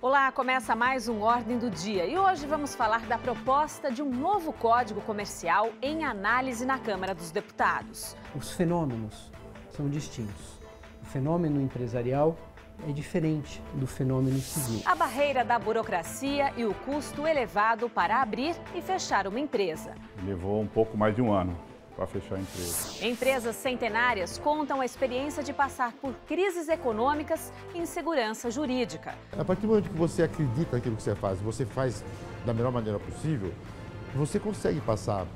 Olá, começa mais um Ordem do Dia e hoje vamos falar da proposta de um novo Código Comercial em análise na Câmara dos Deputados. Os fenômenos são distintos. O fenômeno empresarial é diferente do fenômeno civil. A barreira da burocracia e o custo elevado para abrir e fechar uma empresa. Levou um pouco mais de um ano para fechar a empresa. Empresas centenárias contam a experiência de passar por crises econômicas e insegurança jurídica. A partir do momento que você acredita naquilo que você faz da melhor maneira possível, você consegue passar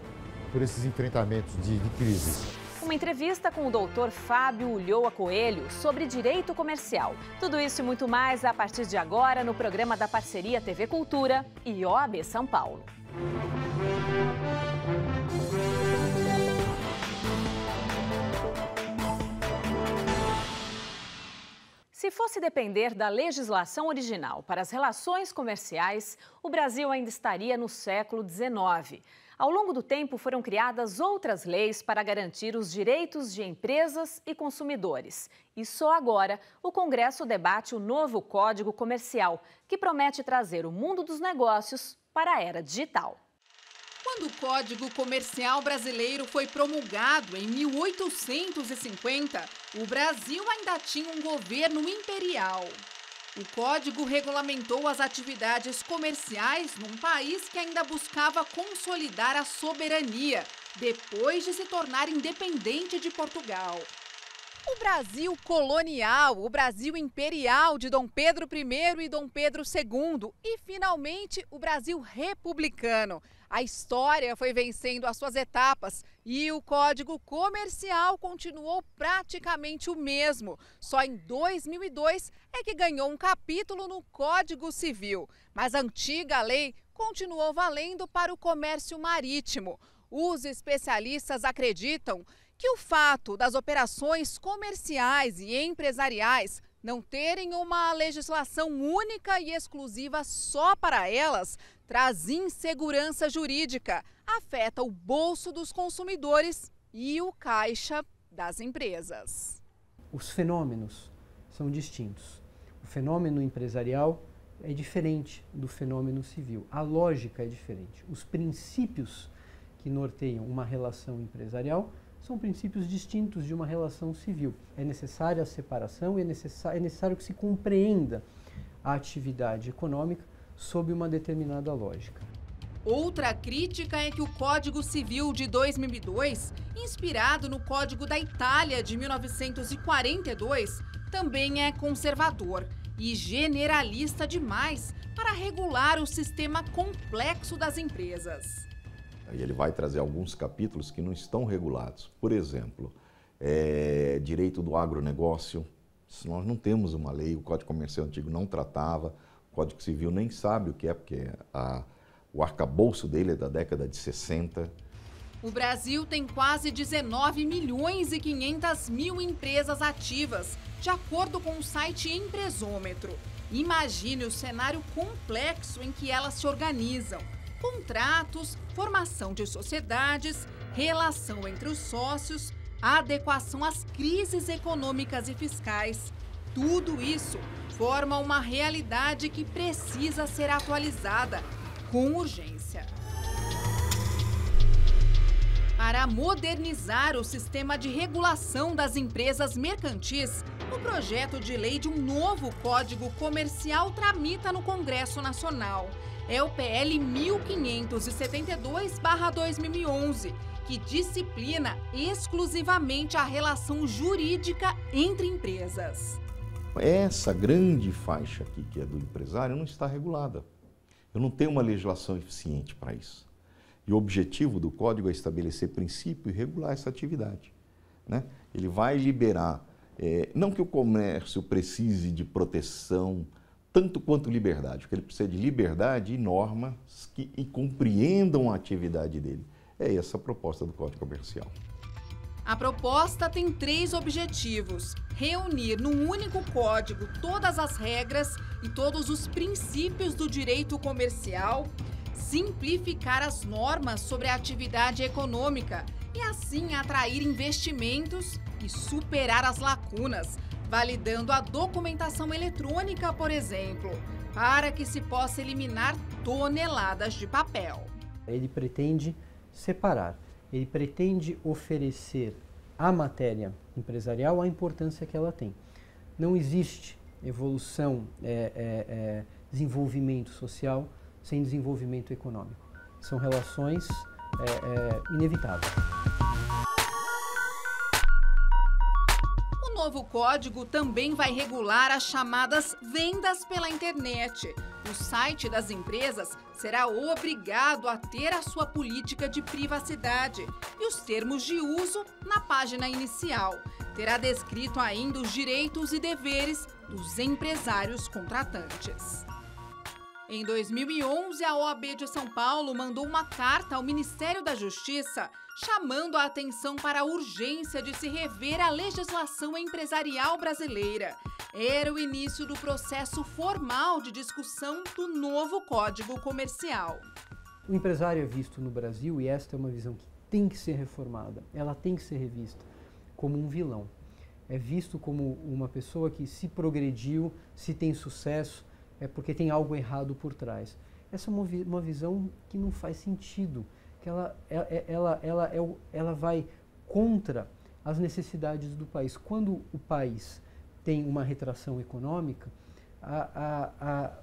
por esses enfrentamentos de crise. Uma entrevista com o doutor Fábio Ulloa Coelho sobre direito comercial. Tudo isso e muito mais a partir de agora no programa da parceria TV Cultura e OAB São Paulo. Se fosse depender da legislação original para as relações comerciais, o Brasil ainda estaria no século XIX. Ao longo do tempo, foram criadas outras leis para garantir os direitos de empresas e consumidores. E só agora, o Congresso debate o novo Código Comercial, que promete trazer o mundo dos negócios para a era digital. Quando o Código Comercial Brasileiro foi promulgado em 1850, o Brasil ainda tinha um governo imperial. O Código regulamentou as atividades comerciais num país que ainda buscava consolidar a soberania, depois de se tornar independente de Portugal. O Brasil colonial, o Brasil imperial de Dom Pedro I e Dom Pedro II e, finalmente, o Brasil republicano. A história foi vencendo as suas etapas e o Código Comercial continuou praticamente o mesmo. Só em 2002 é que ganhou um capítulo no Código Civil. Mas a antiga lei continuou valendo para o comércio marítimo. Os especialistas acreditam que o fato das operações comerciais e empresariais não terem uma legislação única e exclusiva só para elas traz insegurança jurídica, afeta o bolso dos consumidores e o caixa das empresas. Os fenômenos são distintos. O fenômeno empresarial é diferente do fenômeno civil. A lógica é diferente. Os princípios que norteiam uma relação empresarial são princípios distintos de uma relação civil. É necessária a separação e é necessário que se compreenda a atividade econômica sob uma determinada lógica. Outra crítica é que o Código Civil de 2002, inspirado no Código da Itália de 1942, também é conservador e generalista demais para regular o sistema complexo das empresas. Ele vai trazer alguns capítulos que não estão regulados. Por exemplo, direito do agronegócio. Nós não temos uma lei, o Código Comercial antigo não tratava, o Código Civil nem sabe o que é, porque o arcabouço dele é da década de 60. O Brasil tem quase 19 milhões e 500 mil empresas ativas, de acordo com o site Empresômetro. Imagine o cenário complexo em que elas se organizam. Contratos, formação de sociedades, relação entre os sócios, adequação às crises econômicas e fiscais. Tudo isso forma uma realidade que precisa ser atualizada com urgência. Para modernizar o sistema de regulação das empresas mercantis, o projeto de lei de um novo Código Comercial tramita no Congresso Nacional. É o PL 1572/2011, que disciplina exclusivamente a relação jurídica entre empresas. Essa grande faixa aqui, que é do empresário, não está regulada. Eu não tenho uma legislação eficiente para isso. E o objetivo do Código é estabelecer princípio e regular essa atividade, né? Ele vai liberar, não que o comércio precise de proteção, tanto quanto liberdade, porque ele precisa de liberdade e normas que compreendam a atividade dele. É essa a proposta do Código Comercial. A proposta tem 3 objetivos: reunir num único código todas as regras e todos os princípios do direito comercial, simplificar as normas sobre a atividade econômica e assim atrair investimentos e superar as lacunas, validando a documentação eletrônica, por exemplo. para que se possa eliminar toneladas de papel. Ele pretende separar, ele pretende oferecer à matéria empresarial a importância que ela tem. Não existe evolução, desenvolvimento social sem desenvolvimento econômico. São relações inevitáveis. O novo código também vai regular as chamadas vendas pela internet. O site das empresas será obrigado a ter a sua política de privacidade e os termos de uso na página inicial. Terá descrito ainda os direitos e deveres dos empresários contratantes. Em 2011, a OAB de São Paulo mandou uma carta ao Ministério da Justiça chamando a atenção para a urgência de se rever a legislação empresarial brasileira. Era o início do processo formal de discussão do novo Código Comercial. O empresário é visto no Brasil, e esta é uma visão que tem que ser reformada, ela tem que ser revista como um vilão. É visto como uma pessoa que se progrediu, se tem sucesso, é porque tem algo errado por trás. Essa é uma visão que não faz sentido, que ela vai contra as necessidades do país. Quando o país tem uma retração econômica,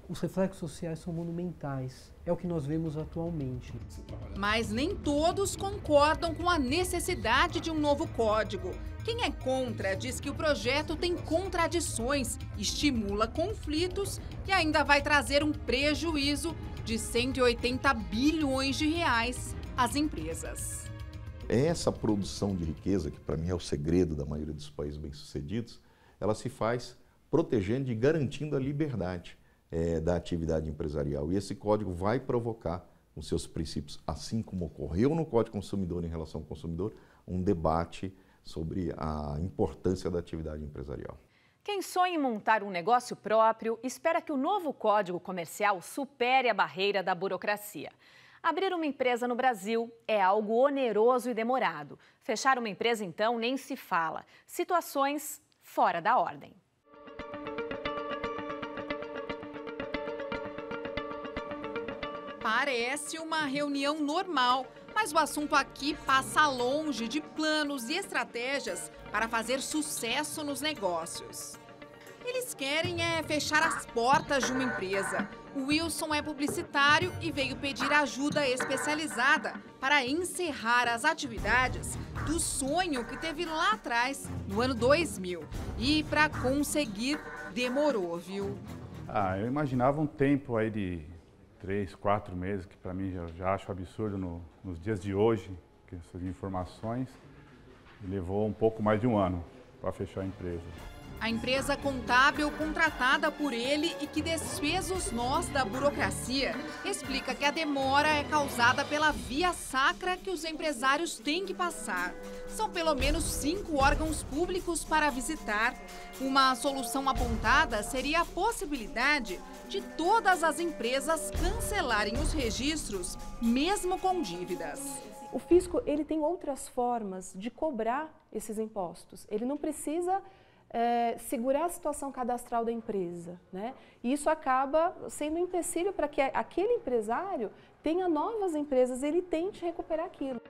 os reflexos sociais são monumentais. É o que nós vemos atualmente. Mas nem todos concordam com a necessidade de um novo código. Quem é contra diz que o projeto tem contradições, estimula conflitos e ainda vai trazer um prejuízo de 180 bilhões de reais às empresas. Essa produção de riqueza, que para mim é o segredo da maioria dos países bem-sucedidos, ela se faz protegendo e garantindo a liberdade da atividade empresarial. E esse código vai provocar, com seus princípios, assim como ocorreu no Código Consumidor em relação ao consumidor, um debate sobre a importância da atividade empresarial. Quem sonha em montar um negócio próprio espera que o novo Código Comercial supere a barreira da burocracia. Abrir uma empresa no Brasil é algo oneroso e demorado. Fechar uma empresa, então, nem se fala. Situações fora da ordem. Parece uma reunião normal, mas o assunto aqui passa longe de planos e estratégias para fazer sucesso nos negócios. Eles querem fechar as portas de uma empresa. O Wilson é publicitário e veio pedir ajuda especializada para encerrar as atividades do sonho que teve lá atrás, no ano 2000. E para conseguir, demorou, viu? Eu imaginava um tempo aí de 3, 4 meses, que para mim já acho absurdo nos dias de hoje, que essas informações, e levou um pouco mais de um ano para fechar a empresa. A empresa contábil contratada por ele e que desfez os nós da burocracia explica que a demora é causada pela via sacra que os empresários têm que passar. São pelo menos 5 órgãos públicos para visitar. Uma solução apontada seria a possibilidade de todas as empresas cancelarem os registros, mesmo com dívidas. O fisco ele tem outras formas de cobrar esses impostos. Ele não precisa segurar a situação cadastral da empresa, né? E isso acaba sendo um empecilho para que aquele empresário tenha novas empresas e ele tente recuperar aquilo.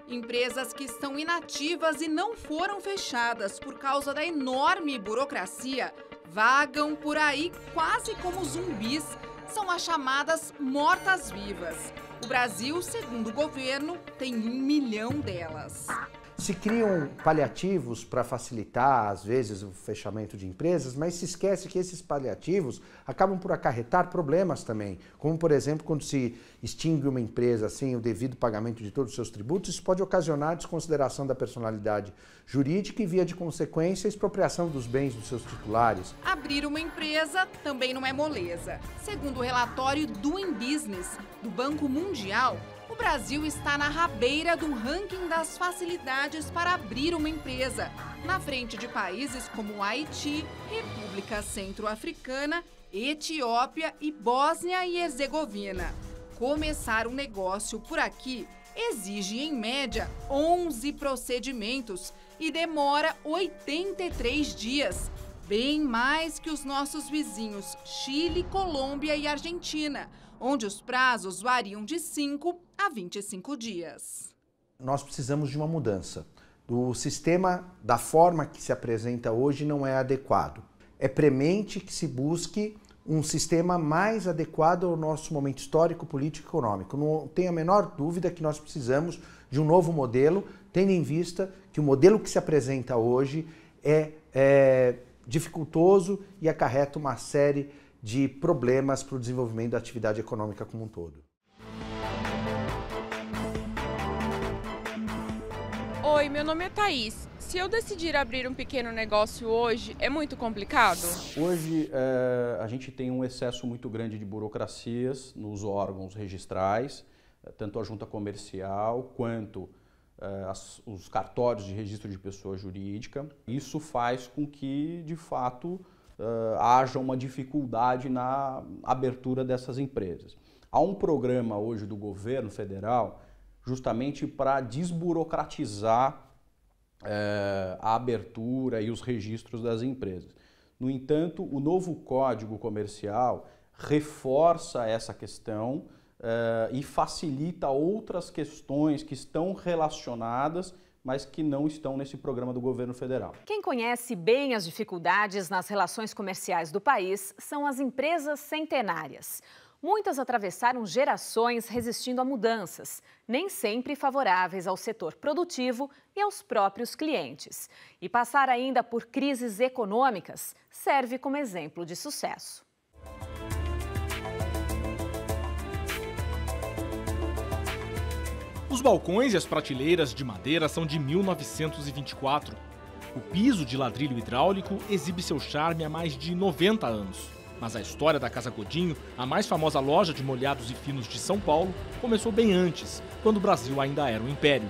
Empresas que estão inativas e não foram fechadas por causa da enorme burocracia vagam por aí quase como zumbis. São as chamadas mortas-vivas. O Brasil, segundo o governo, tem 1 milhão delas. Se criam paliativos para facilitar, às vezes, o fechamento de empresas, mas se esquece que esses paliativos acabam por acarretar problemas também, como, por exemplo, quando se extingue uma empresa sem o devido pagamento de todos os seus tributos, isso pode ocasionar desconsideração da personalidade jurídica e, via de consequência, expropriação dos bens dos seus titulares. Abrir uma empresa também não é moleza. Segundo o relatório Doing Business, do Banco Mundial, o Brasil está na rabeira do ranking das facilidades para abrir uma empresa, na frente de países como Haiti, República Centro-Africana, Etiópia e Bósnia e Herzegovina. Começar um negócio por aqui exige, em média, 11 procedimentos e demora 83 dias. Bem mais que os nossos vizinhos Chile, Colômbia e Argentina, onde os prazos variam de 5 a 25 dias. Nós precisamos de uma mudança. O sistema, da forma que se apresenta hoje, não é adequado. É premente que se busque um sistema mais adequado ao nosso momento histórico, político e econômico. Não tenho a menor dúvida que nós precisamos de um novo modelo, tendo em vista que o modelo que se apresenta hoje é dificultoso e acarreta uma série de problemas para o desenvolvimento da atividade econômica como um todo. Oi, meu nome é Thaís. Se eu decidir abrir um pequeno negócio hoje, é muito complicado? Hoje a gente tem um excesso muito grande de burocracias nos órgãos registrais, tanto a junta comercial quanto os cartórios de registro de pessoa jurídica. Isso faz com que, de fato, haja uma dificuldade na abertura dessas empresas. Há um programa hoje do governo federal justamente para desburocratizar a abertura e os registros das empresas. No entanto, o novo Código Comercial reforça essa questão e facilita outras questões que estão relacionadas, mas que não estão nesse programa do governo federal. Quem conhece bem as dificuldades nas relações comerciais do país são as empresas centenárias. Muitas atravessaram gerações resistindo a mudanças, nem sempre favoráveis ao setor produtivo e aos próprios clientes. E passar ainda por crises econômicas serve como exemplo de sucesso. Os balcões e as prateleiras de madeira são de 1924. O piso de ladrilho hidráulico exibe seu charme há mais de 90 anos. Mas a história da Casa Godinho, a mais famosa loja de molhados e finos de São Paulo, começou bem antes, quando o Brasil ainda era um império.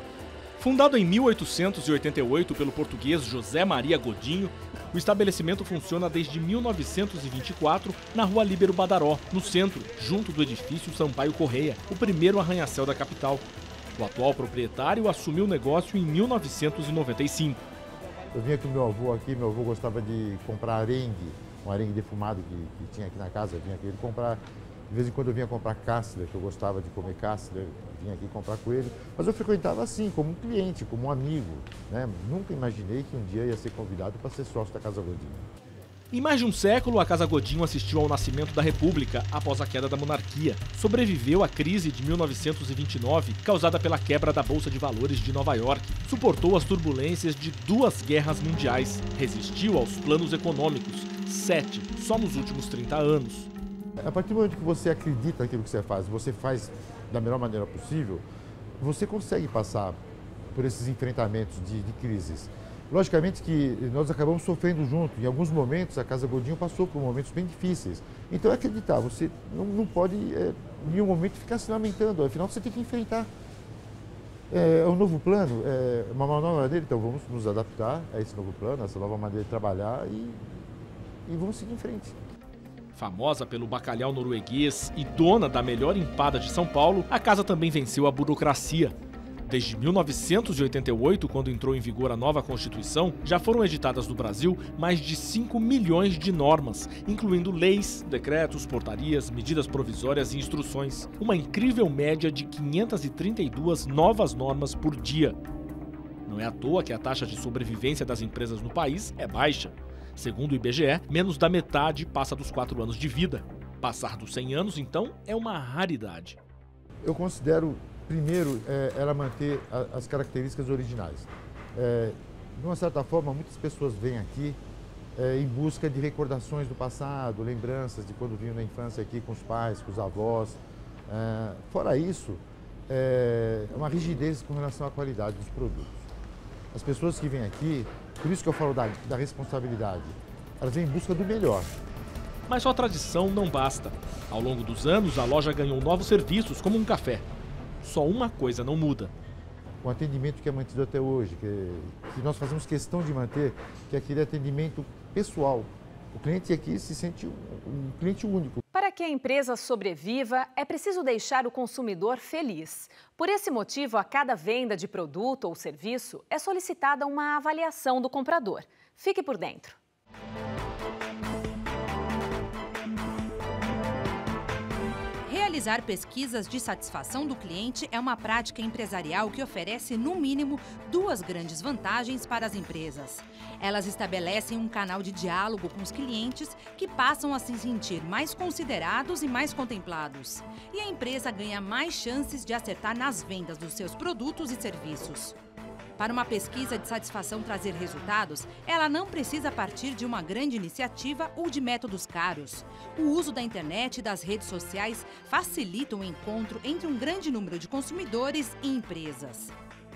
Fundado em 1888 pelo português José Maria Godinho, o estabelecimento funciona desde 1924 na Rua Líbero Badaró, no centro, junto do edifício Sampaio Correia, o primeiro arranha-céu da capital. O atual proprietário assumiu o negócio em 1995. Eu vinha com meu avô aqui, meu avô gostava de comprar arengue, um arengue defumado que tinha aqui na casa, eu vinha aqui comprar. De vez em quando eu vinha comprar cássila, que eu gostava de comer cássila, vinha aqui comprar com ele. Mas eu frequentava assim, como um cliente, como um amigo, né? Nunca imaginei que um dia ia ser convidado para ser sócio da Casa Godinho. Em mais de um século, a Casa Godinho assistiu ao nascimento da República após a queda da monarquia. Sobreviveu à crise de 1929, causada pela quebra da Bolsa de Valores de Nova York. Suportou as turbulências de 2 guerras mundiais. Resistiu aos planos econômicos, 7 só nos últimos 30 anos. A partir do momento que você acredita naquilo que você faz da melhor maneira possível, você consegue passar por esses enfrentamentos de crises. Logicamente que nós acabamos sofrendo junto. Em alguns momentos, a Casa Godinho passou por momentos bem difíceis. Então é acreditar, você não pode em nenhum momento ficar se lamentando, afinal você tem que enfrentar. É um novo plano, é uma nova maneira, então vamos nos adaptar a esse novo plano, a essa nova maneira de trabalhar e vamos seguir em frente. Famosa pelo bacalhau norueguês e dona da melhor empada de São Paulo, a casa também venceu a burocracia. Desde 1988, quando entrou em vigor a nova Constituição, já foram editadas no Brasil mais de 5 milhões de normas, incluindo leis, decretos, portarias, medidas provisórias e instruções. Uma incrível média de 532 novas normas por dia. Não é à toa que a taxa de sobrevivência das empresas no país é baixa. Segundo o IBGE, menos da metade passa dos 4 anos de vida. Passar dos 100 anos, então, é uma raridade. Eu considero, primeiro, ela manter as características originais. De uma certa forma, muitas pessoas vêm aqui em busca de recordações do passado, lembranças de quando vinham na infância aqui com os pais, com os avós. Fora isso, é uma rigidez com relação à qualidade dos produtos. As pessoas que vêm aqui, por isso que eu falo da responsabilidade, elas vêm em busca do melhor. Mas só tradição não basta. Ao longo dos anos, a loja ganhou novos serviços, como um café. Só uma coisa não muda. O atendimento que é mantido até hoje, que nós fazemos questão de manter, que é aquele atendimento pessoal. O cliente aqui se sente um cliente único. Para que a empresa sobreviva, é preciso deixar o consumidor feliz. Por esse motivo, a cada venda de produto ou serviço, é solicitada uma avaliação do comprador. Fique por dentro. Realizar pesquisas de satisfação do cliente é uma prática empresarial que oferece, no mínimo, duas grandes vantagens para as empresas. Elas estabelecem um canal de diálogo com os clientes que passam a se sentir mais considerados e mais contemplados. E a empresa ganha mais chances de acertar nas vendas dos seus produtos e serviços. Para uma pesquisa de satisfação trazer resultados, ela não precisa partir de uma grande iniciativa ou de métodos caros. O uso da internet e das redes sociais facilita o encontro entre um grande número de consumidores e empresas.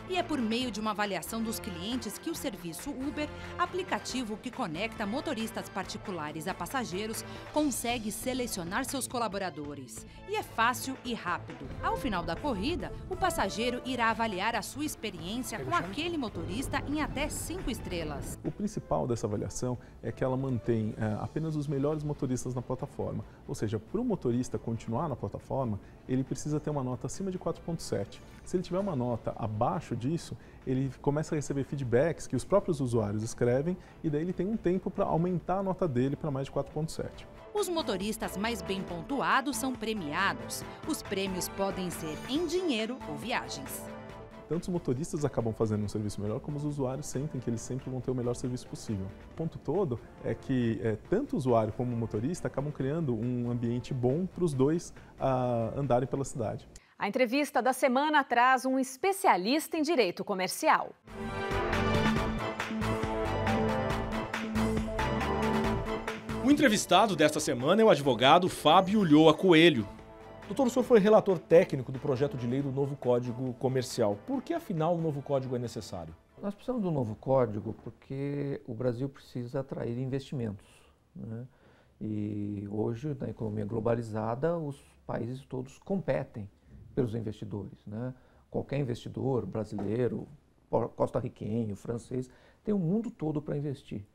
E é por meio de uma avaliação dos clientes que o serviço Uber, aplicativo que conecta motoristas particulares a passageiros, consegue selecionar seus colaboradores. E é fácil e rápido. Ao final da corrida, o passageiro irá avaliar a sua experiência com aquele motorista em até 5 estrelas. O principal dessa avaliação é que ela mantém apenas os melhores motoristas na plataforma. Ou seja, para o motorista continuar na plataforma, ele precisa ter uma nota acima de 4,7. Se ele tiver uma nota abaixo disso, ele começa a receber feedbacks que os próprios usuários escrevem e daí ele tem um tempo para aumentar a nota dele para mais de 4,7. Os motoristas mais bem pontuados são premiados. Os prêmios podem ser em dinheiro ou viagens. Tanto os motoristas acabam fazendo um serviço melhor, como os usuários sentem que eles sempre vão ter o melhor serviço possível. O ponto todo é que tanto o usuário como o motorista acabam criando um ambiente bom para os dois andarem pela cidade. A entrevista da semana traz um especialista em direito comercial. O entrevistado desta semana é o advogado Fábio Ulloa Coelho. Doutor, o senhor foi relator técnico do projeto de lei do novo Código Comercial. Por que, afinal, o novo código é necessário? Nós precisamos do novo código porque o Brasil precisa atrair investimentos, né? E hoje, na economia globalizada, os países todos competem pelos investidores, né? Qualquer investidor brasileiro, costarriquenho, francês, tem o mundo todo para investir.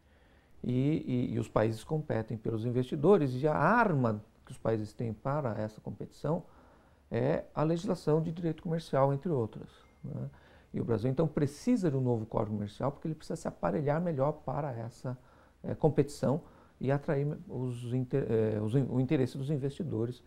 E os países competem pelos investidores e a arma que os países têm para essa competição é a legislação de direito comercial, entre outras, né? E o Brasil, então, precisa de um novo Código Comercial porque ele precisa se aparelhar melhor para essa competição e atrair o interesse dos investidores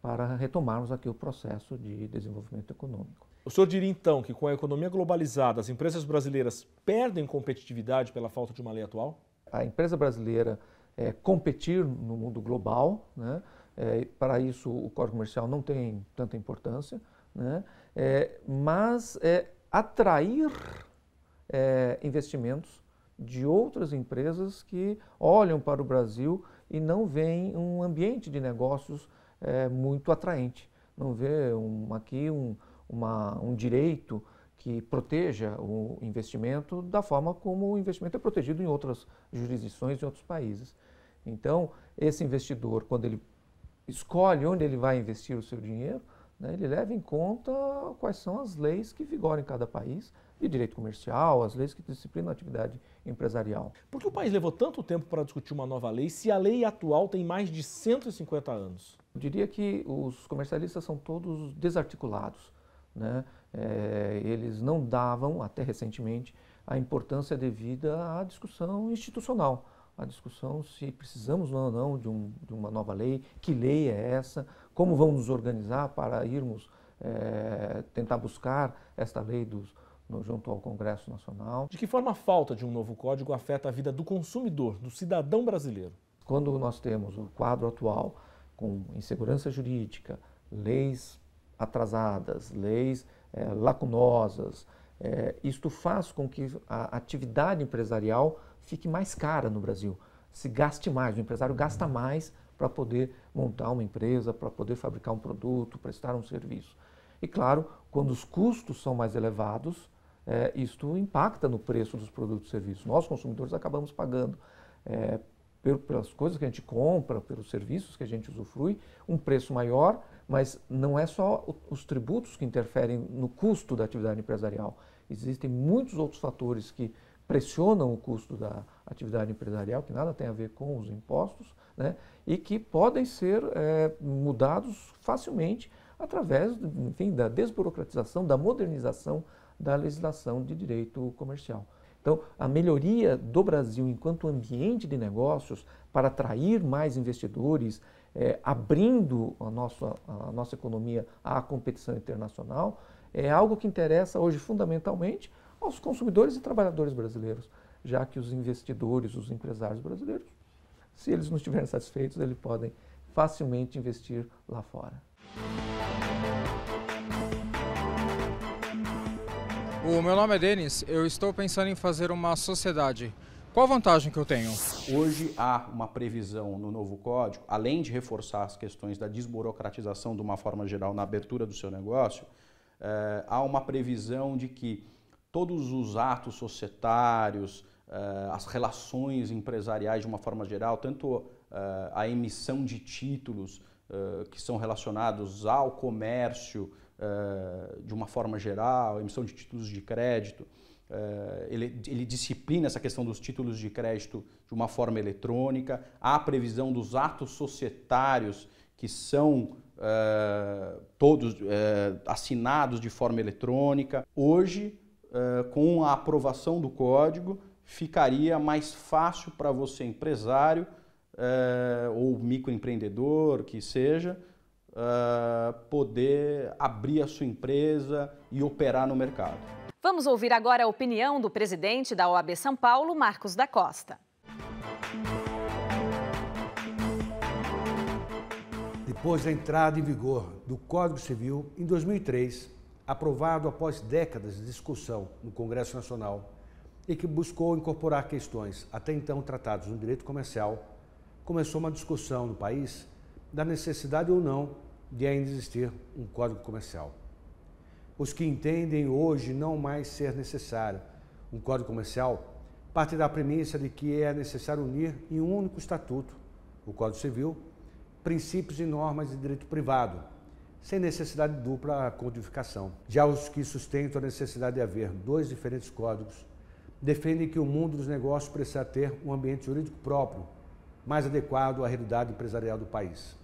para retomarmos aqui o processo de desenvolvimento econômico. O senhor diria, então, que com a economia globalizada, as empresas brasileiras perdem competitividade pela falta de uma lei atual? A empresa brasileira competir no mundo global, né? Para isso o Código Comercial não tem tanta importância, né? Mas atrair investimentos de outras empresas que olham para o Brasil e não veem um ambiente de negócios muito atraente. Não vê aqui um direito que proteja o investimento da forma como o investimento é protegido em outras jurisdições, em outros países. Então, esse investidor, quando ele escolhe onde ele vai investir o seu dinheiro, né, ele leva em conta quais são as leis que vigoram em cada país, de direito comercial, as leis que disciplinam a atividade empresarial. Por que o país levou tanto tempo para discutir uma nova lei, se a lei atual tem mais de 150 anos? Eu diria que os comercialistas são todos desarticulados, né? Eles não davam, até recentemente, a importância devida à discussão institucional, a discussão se precisamos ou não de uma nova lei, que lei é essa, como vamos nos organizar para irmos tentar buscar esta lei junto ao Congresso Nacional. De que forma a falta de um novo código afeta a vida do consumidor, do cidadão brasileiro? Quando nós temos o quadro atual com insegurança jurídica, leis atrasadas, leis lacunosas, isto faz com que a atividade empresarial fique mais cara no Brasil, se gaste mais, o empresário gasta mais para poder montar uma empresa, para poder fabricar um produto, prestar um serviço. E claro, quando os custos são mais elevados, isto impacta no preço dos produtos e serviços. Nós, consumidores, acabamos pagando pelas coisas que a gente compra, pelos serviços que a gente usufrui, um preço maior, mas não é só os tributos que interferem no custo da atividade empresarial. Existem muitos outros fatores que pressionam o custo da atividade empresarial, que nada tem a ver com os impostos, né? E que podem ser mudados facilmente através, enfim, da desburocratização, da modernização da legislação de direito comercial. Então, a melhoria do Brasil enquanto ambiente de negócios para atrair mais investidores, abrindo a nossa economia à competição internacional, é algo que interessa hoje fundamentalmente aos consumidores e trabalhadores brasileiros, já que os investidores, os empresários brasileiros, se eles não estiverem satisfeitos, eles podem facilmente investir lá fora. O meu nome é Denis, eu estou pensando em fazer uma sociedade. Qual a vantagem que eu tenho? Hoje há uma previsão no novo código, além de reforçar as questões da desburocratização de uma forma geral na abertura do seu negócio, há uma previsão de que todos os atos societários, as relações empresariais de uma forma geral, tanto a emissão de títulos que são relacionados ao comércio de uma forma geral, a emissão de títulos de crédito, ele disciplina essa questão dos títulos de crédito de uma forma eletrônica, há a previsão dos atos societários que são todos assinados de forma eletrônica. Hoje, com a aprovação do código, ficaria mais fácil para você, empresário ou microempreendedor, que seja, poder abrir a sua empresa e operar no mercado. Vamos ouvir agora a opinião do presidente da OAB São Paulo, Marcos da Costa. Depois da entrada em vigor do Código Civil, em 2003, aprovado após décadas de discussão no Congresso Nacional e que buscou incorporar questões até então tratadas no direito comercial, começou uma discussão no país da necessidade ou não de ainda existir um Código Comercial. Os que entendem hoje não mais ser necessário um Código Comercial partem da premissa de que é necessário unir em um único estatuto, o Código Civil, princípios e normas de direito privado, sem necessidade de dupla codificação. Já os que sustentam a necessidade de haver dois diferentes códigos defendem que o mundo dos negócios precisa ter um ambiente jurídico próprio, mais adequado à realidade empresarial do país.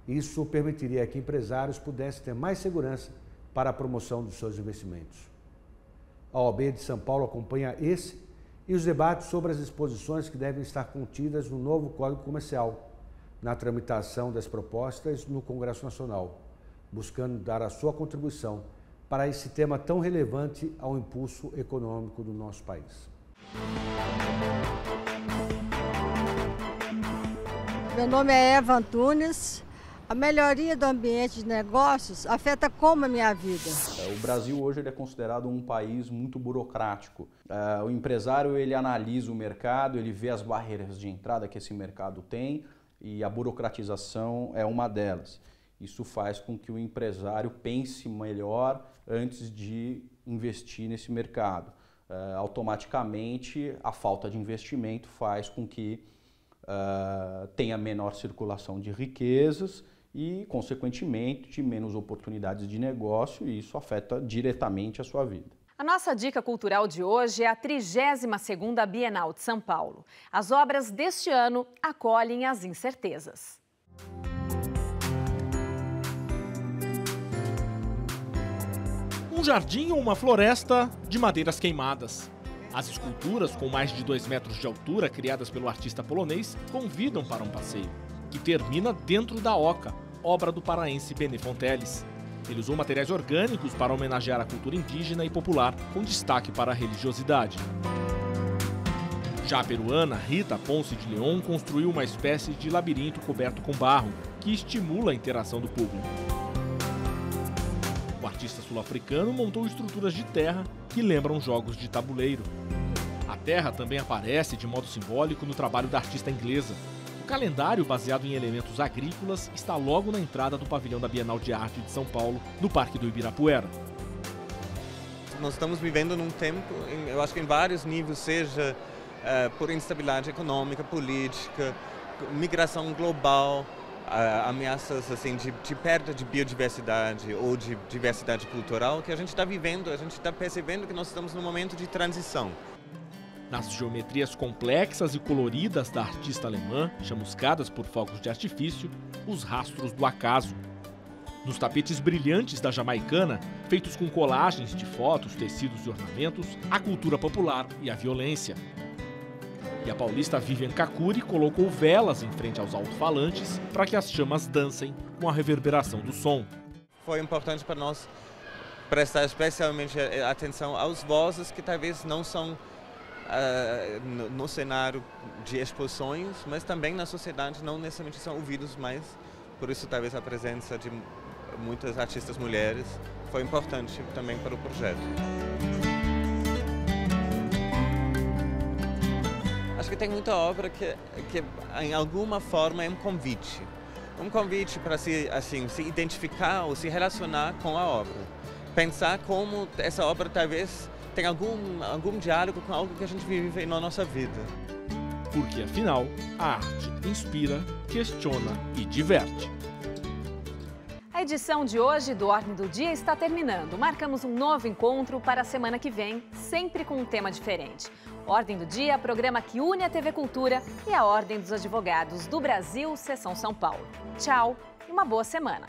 Isso permitiria que empresários pudessem ter mais segurança para a promoção dos seus investimentos. A OAB de São Paulo acompanha esse e os debates sobre as disposições que devem estar contidas no novo Código Comercial, na tramitação das propostas no Congresso Nacional, buscando dar a sua contribuição para esse tema tão relevante ao impulso econômico do nosso país. Meu nome é Eva Antunes. A melhoria do ambiente de negócios afeta como a minha vida? O Brasil hoje ele é considerado um país muito burocrático. O empresário ele analisa o mercado, ele vê as barreiras de entrada que esse mercado tem e a burocratização é uma delas. Isso faz com que o empresário pense melhor antes de investir nesse mercado. Automaticamente, a falta de investimento faz com que tenha menor circulação de riquezas e, consequentemente, menos oportunidades de negócio, e isso afeta diretamente a sua vida. A nossa dica cultural de hoje é a 32ª Bienal de São Paulo. As obras deste ano acolhem as incertezas. Um jardim ou uma floresta de madeiras queimadas. As esculturas, com mais de 2 metros de altura, criadas pelo artista polonês, convidam para um passeio, que termina dentro da Oca, obra do paraense Benê Fonteles. Ele usou materiais orgânicos para homenagear a cultura indígena e popular, com destaque para a religiosidade. Já a peruana Rita Ponce de Leon construiu uma espécie de labirinto coberto com barro, que estimula a interação do público. O artista sul-africano montou estruturas de terra que lembram jogos de tabuleiro. A terra também aparece de modo simbólico no trabalho da artista inglesa. O calendário, baseado em elementos agrícolas, está logo na entrada do pavilhão da Bienal de Arte de São Paulo, no Parque do Ibirapuera. Nós estamos vivendo num tempo, eu acho que em vários níveis, seja por instabilidade econômica, política, migração global, ameaças assim, de perda de biodiversidade ou de diversidade cultural que a gente está vivendo, a gente está percebendo que nós estamos num momento de transição. Nas geometrias complexas e coloridas da artista alemã, chamuscadas por fogos de artifício, os rastros do acaso. Nos tapetes brilhantes da jamaicana, feitos com colagens de fotos, tecidos e ornamentos, a cultura popular e a violência. E a paulista Vivian Kakuri colocou velas em frente aos alto-falantes para que as chamas dancem com a reverberação do som. Foi importante para nós prestar especialmente atenção às vozes que talvez não são no cenário de exposições, mas também na sociedade não necessariamente são ouvidos mais. Por isso talvez a presença de muitas artistas mulheres foi importante também para o projeto. Acho que tem muita obra que em alguma forma é um convite para se identificar ou se relacionar com a obra. Pensar como essa obra talvez tenha algum diálogo com algo que a gente vive na nossa vida. Porque afinal, a arte inspira, questiona e diverte. A edição de hoje do Ordem do Dia está terminando. Marcamos um novo encontro para a semana que vem, sempre com um tema diferente. Ordem do Dia, programa que une a TV Cultura e a Ordem dos Advogados do Brasil, Seção São Paulo. Tchau e uma boa semana.